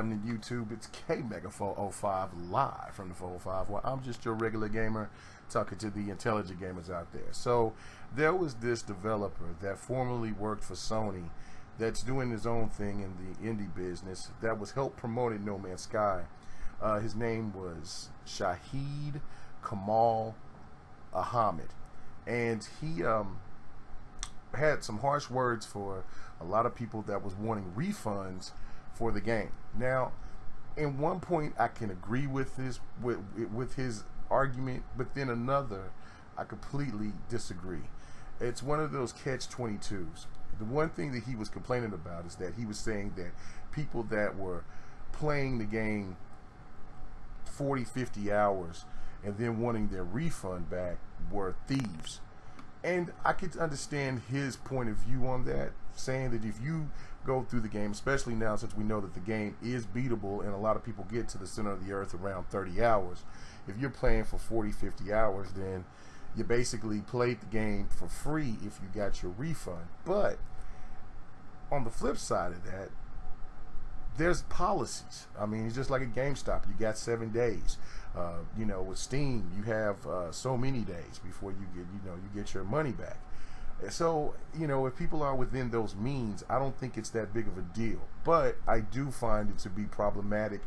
happening, YouTube? It's K-Mega405 live from the 405, where I'm just your regular gamer talking to the intelligent gamers out there. So there was this developer that formerly worked for Sony that's doing his own thing in the indie business that was help promoting No Man's Sky. His name was Shahid Kamal Ahmed, and he had some harsh words for a lot of people that was wanting refunds for the game. Now, in one point, I can agree with his argument, but then another, I completely disagree. It's one of those catch-22s. The one thing that he was complaining about is that he was saying that people that were playing the game 40, 50 hours and then wanting their refund back were thieves. And I could understand his point of view on that, saying that if you go through the game, especially now since we know that the game is beatable and a lot of people get to the center of the earth around 30 hours, if you're playing for 40, 50 hours, then you basically played the game for free if you got your refund. But on the flip side of that, there's policies. I mean, it's just like a GameStop. You got 7 days. You know, with Steam, you have so many days before you get your money back. So, you know, if people are within those means, I don't think it's that big of a deal. But I do find it to be problematic,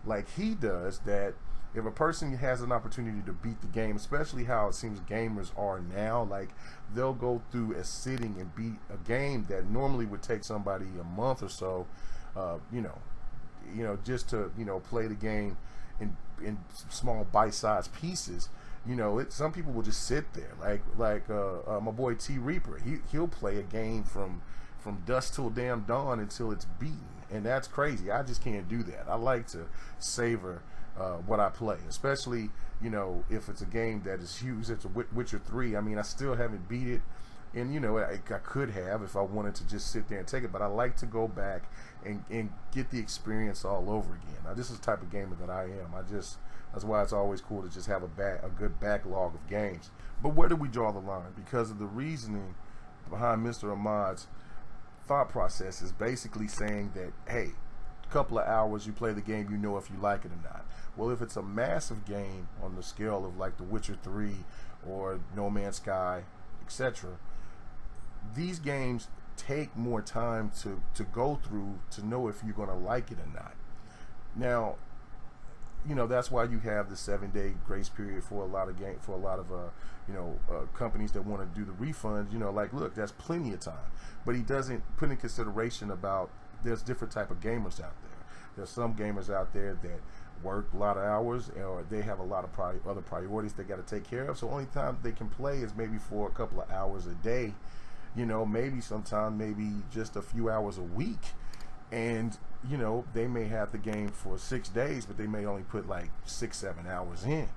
like he does, that if a person has an opportunity to beat the game, especially how it seems gamers are now, like they'll go through a sitting and beat a game that normally would take somebody a month or so, just to, play the game in small bite-sized pieces. Some people will just sit there, like my boy T Reaper. He'll play a game from dusk till damn dawn until it's beaten, and that's crazy. I just can't do that. I like to savor what I play, especially if it's a game that is huge. It's a Witcher 3. I mean, I still haven't beat it, and I could have if I wanted to just sit there and take it, but I like to go back and get the experience all over again. Now, this is the type of gamer that I am. That's why it's always cool to just have a good backlog of games. But where do we draw the line? Because of the reasoning behind Mr. Ahmad's thought process is basically saying that, hey, a couple of hours you play the game, you know if you like it or not. Well, if it's a massive game on the scale of like The Witcher 3 or No Man's Sky, etc., these games take more time to go through to know if you're going to like it or not. Now, that's why you have the 7-day grace period for a lot of companies that want to do the refunds. Like, look, that's plenty of time. But he doesn't put in consideration about there's different type of gamers out there. There's some gamers out there that work a lot of hours, or they have a lot of other priorities they got to take care of. So only time they can play is maybe for a couple of hours a day. Maybe sometime, maybe just a few hours a week. And they may have the game for 6 days, but they may only put like 6-7 hours in.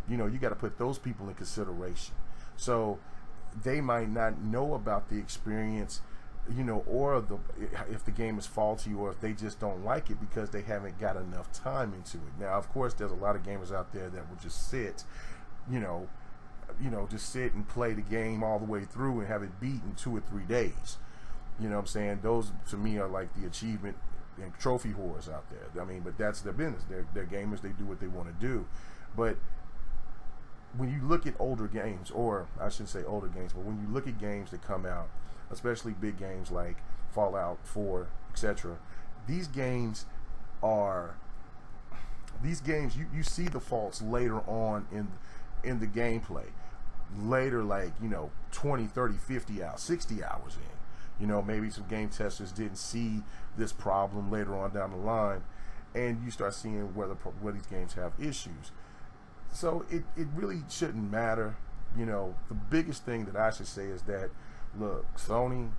You got to put those people in consideration. So they might not know about the experience, or if the game is faulty, or if they just don't like it because they haven't got enough time into it. Now, of course, there's a lot of gamers out there that will just sit, just sit and play the game all the way through and have it beat in 2 or 3 days. You know what I'm saying? Those, to me, are like the achievement and trophy whores out there. I mean, but that's their business. They're gamers. They do what they want to do. But when you look at older games, or I shouldn't say older games, but when you look at games that come out, especially big games like Fallout 4, etc., these games, you see the faults later on in the gameplay. Later, like, 20, 30, 50 hours, 60 hours in. Maybe some game testers didn't see this problem later on down the line, and you start seeing where these games have issues. So it really shouldn't matter. The biggest thing that I should say is that, look, Sony,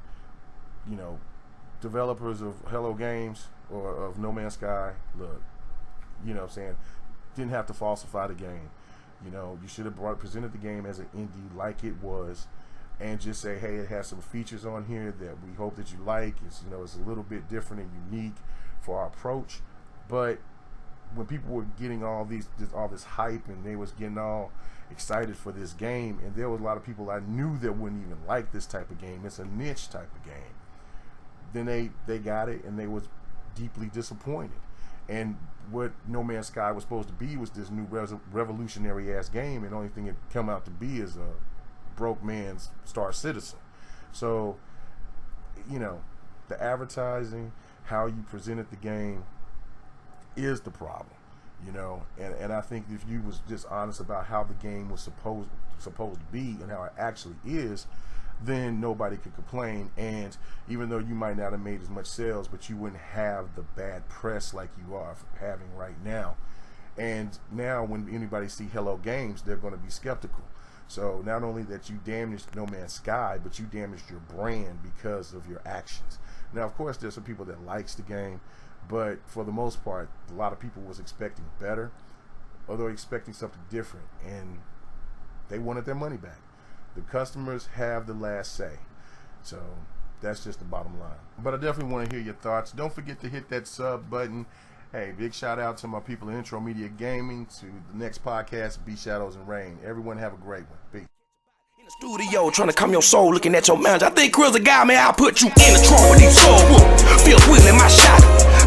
developers of Hello Games or of No Man's Sky, look, didn't have to falsify the game. You should have presented the game as an indie like it was, and just say, hey, it has some features on here that we hope that you like. It's it's a little bit different and unique for our approach. But when people were getting all this hype, and they was getting all excited for this game, and there was a lot of people I knew that wouldn't even like this type of game. It's a niche type of game. Then they got it, and they was deeply disappointed. And what No Man's Sky was supposed to be was this new revolutionary ass game, and the only thing it come out to be is a broke man's Star Citizen. So, you know, the advertising, how you presented the game is the problem, you know. And I think if you was just honest about how the game was supposed to be and how it actually is, then nobody could complain. And even though you might not have made as much sales, but you wouldn't have the bad press like you are having right now. And now when anybody see Hello Games, they're going to be skeptical. So not only that you damaged No Man's Sky, but you damaged your brand because of your actions. Now, of course, there's some people that likes the game, but for the most part, a lot of people was expecting better, or they're expecting something different, and they wanted their money back. The customers have the last say. So that's just the bottom line. But I definitely want to hear your thoughts. Don't forget to hit that sub button. Hey, big shout out to my people in Intro Media Gaming, to the next podcast, Be Shadows and Rain. Everyone have a great one. Peace. In the studio, trying to calm your soul, looking at your manager. I think Chris a guy, man, I'll put you in the trunk with these soul whoop. Feel wheeling my shot.